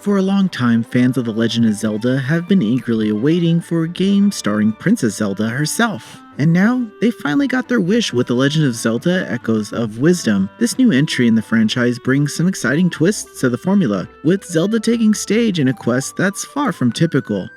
For a long time, fans of The Legend of Zelda have been eagerly awaiting for a game starring Princess Zelda herself. And now, they finally got their wish with The Legend of Zelda Echoes of Wisdom. This new entry in the franchise brings some exciting twists to the formula, with Zelda taking stage in a quest that's far from typical.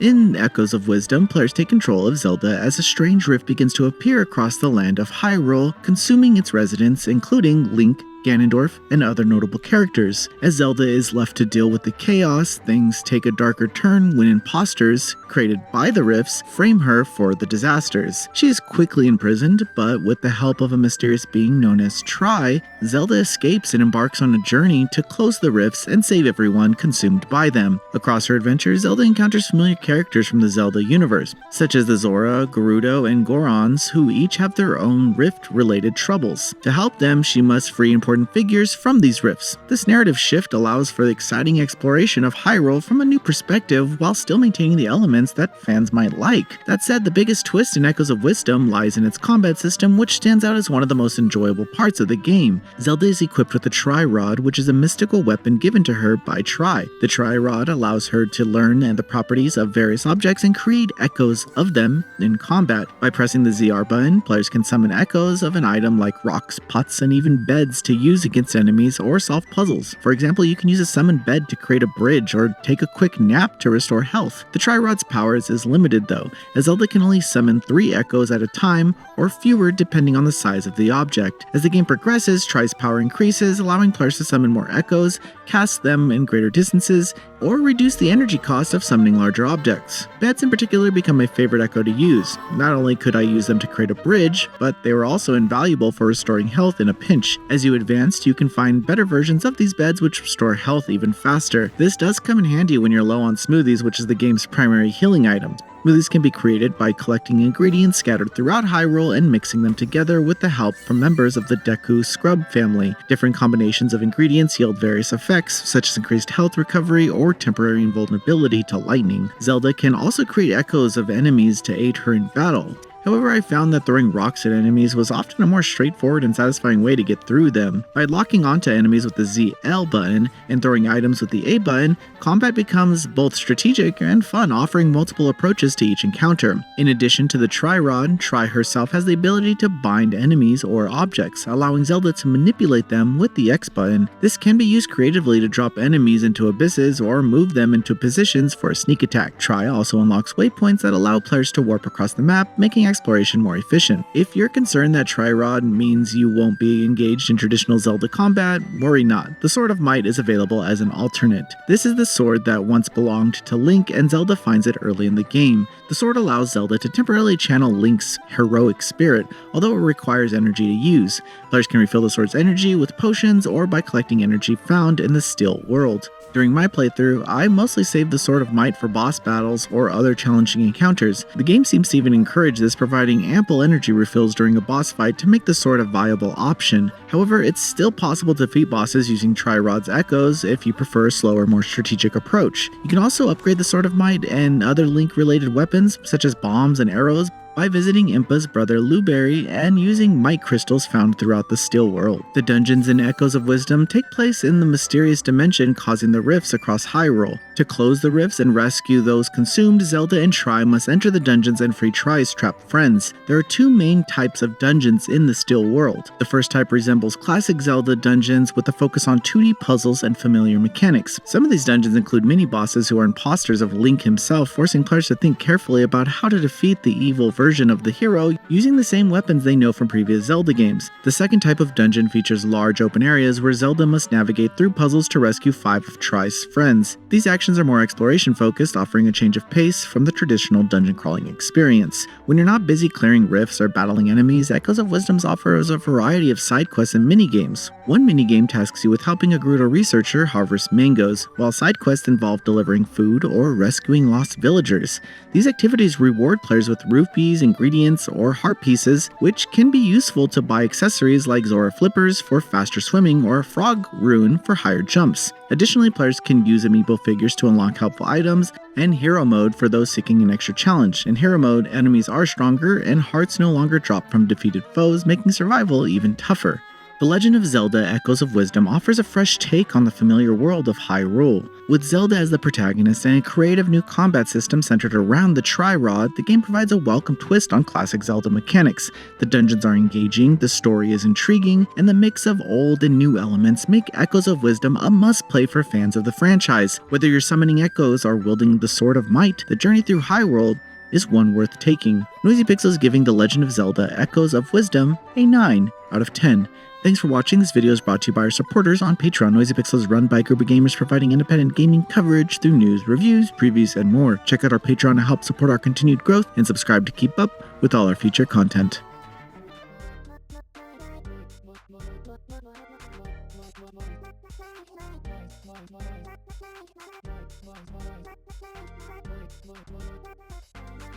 In Echoes of Wisdom, players take control of Zelda as a strange rift begins to appear across the land of Hyrule, consuming its residents, including Link, Ganondorf, and other notable characters. As Zelda is left to deal with the chaos, things take a darker turn when imposters, created by the rifts, frame her for the disasters. She is quickly imprisoned, but with the help of a mysterious being known as Tri, Zelda escapes and embarks on a journey to close the rifts and save everyone consumed by them. Across her adventures, Zelda encounters familiar characters from the Zelda universe, such as the Zora, Gerudo, and Gorons, who each have their own rift-related troubles. To help them, she must free important figures from these rifts. This narrative shift allows for the exciting exploration of Hyrule from a new perspective while still maintaining the elements that fans might like. That said, the biggest twist in Echoes of Wisdom lies in its combat system, which stands out as one of the most enjoyable parts of the game. Zelda is equipped with the Tri-Rod, which is a mystical weapon given to her by Tri. The Tri-Rod allows her to learn the properties of various objects and create echoes of them in combat. By pressing the ZR button, players can summon echoes of an item like rocks, pots, and even beds to use against enemies or solve puzzles. For example, you can use a summoned bed to create a bridge or take a quick nap to restore health. The Tri-Rod's powers is limited though, as Zelda can only summon 3 echoes at a time or fewer depending on the size of the object. As the game progresses, Tri's power increases, allowing players to summon more echoes, cast them in greater distances, or reduce the energy cost of summoning larger objects. Beds in particular become my favorite echo to use. Not only could I use them to create a bridge, but they were also invaluable for restoring health in a pinch. As you advance, you can find better versions of these beds which restore health even faster. This does come in handy when you're low on smoothies, which is the game's primary healing item. Smoothies can be created by collecting ingredients scattered throughout Hyrule and mixing them together with the help from members of the Deku Scrub family. Different combinations of ingredients yield various effects, such as increased health recovery or temporary invulnerability to lightning. Zelda can also create echoes of enemies to aid her in battle. However, I found that throwing rocks at enemies was often a more straightforward and satisfying way to get through them. By locking onto enemies with the ZL button and throwing items with the A button, combat becomes both strategic and fun, offering multiple approaches to each encounter. In addition to the Tri-Rod, Tri herself has the ability to bind enemies or objects, allowing Zelda to manipulate them with the X button. This can be used creatively to drop enemies into abysses or move them into positions for a sneak attack. Tri also unlocks waypoints that allow players to warp across the map, making exploration more efficient. If you're concerned that Tri-Rod means you won't be engaged in traditional Zelda combat, worry not. The Sword of Might is available as an alternate. This is the sword that once belonged to Link, and Zelda finds it early in the game. The sword allows Zelda to temporarily channel Link's heroic spirit, although it requires energy to use. Players can refill the sword's energy with potions or by collecting energy found in the Still World. During my playthrough, I mostly saved the Sword of Might for boss battles or other challenging encounters. The game seems to even encourage this, providing ample energy refills during a boss fight to make the sword a viable option. However, it's still possible to defeat bosses using Tri-Rod's echoes if you prefer a slower, more strategic approach. You can also upgrade the Sword of Might and other Link-related weapons, such as bombs and arrows, by visiting Impa's brother Luberry and using might crystals found throughout the Still World. The dungeons in Echoes of Wisdom take place in the mysterious dimension causing the rifts across Hyrule. To close the rifts and rescue those consumed, Zelda and Tri must enter the dungeons and free Tri's trapped friends. There are 2 main types of dungeons in the Still World. The first type resembles classic Zelda dungeons with a focus on 2D puzzles and familiar mechanics. Some of these dungeons include mini-bosses who are imposters of Link himself, forcing players to think carefully about how to defeat the evil version of the hero using the same weapons they know from previous Zelda games. The second type of dungeon features large open areas where Zelda must navigate through puzzles to rescue 5 of Tri's friends. These sections are more exploration focused, offering a change of pace from the traditional dungeon crawling experience. When you're not busy clearing rifts or battling enemies, Echoes of Wisdom offers a variety of side quests and minigames. One minigame tasks you with helping a Gerudo researcher harvest mangoes, while side quests involve delivering food or rescuing lost villagers. These activities reward players with rupees, ingredients, or heart pieces, which can be useful to buy accessories like Zora flippers for faster swimming or Frog Rune for higher jumps. Additionally, players can use amiibo figures to unlock helpful items, and Hero Mode for those seeking an extra challenge. In Hero Mode, enemies are stronger, and hearts no longer drop from defeated foes, making survival even tougher. The Legend of Zelda Echoes of Wisdom offers a fresh take on the familiar world of Hyrule. With Zelda as the protagonist and a creative new combat system centered around the Tri-Rod, the game provides a welcome twist on classic Zelda mechanics. The dungeons are engaging, the story is intriguing, and the mix of old and new elements make Echoes of Wisdom a must-play for fans of the franchise. Whether you're summoning echoes or wielding the Sword of Might, the journey through Hyrule is one worth taking. Noisy Pixel is giving The Legend of Zelda Echoes of Wisdom a 9 out of 10. Thanks for watching. This video is brought to you by our supporters on Patreon. Noisy Pixel is run by a group of gamers providing independent gaming coverage through news, reviews, previews, and more. Check out our Patreon to help support our continued growth, and subscribe to keep up with all our future content.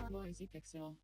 Noisy Pixel.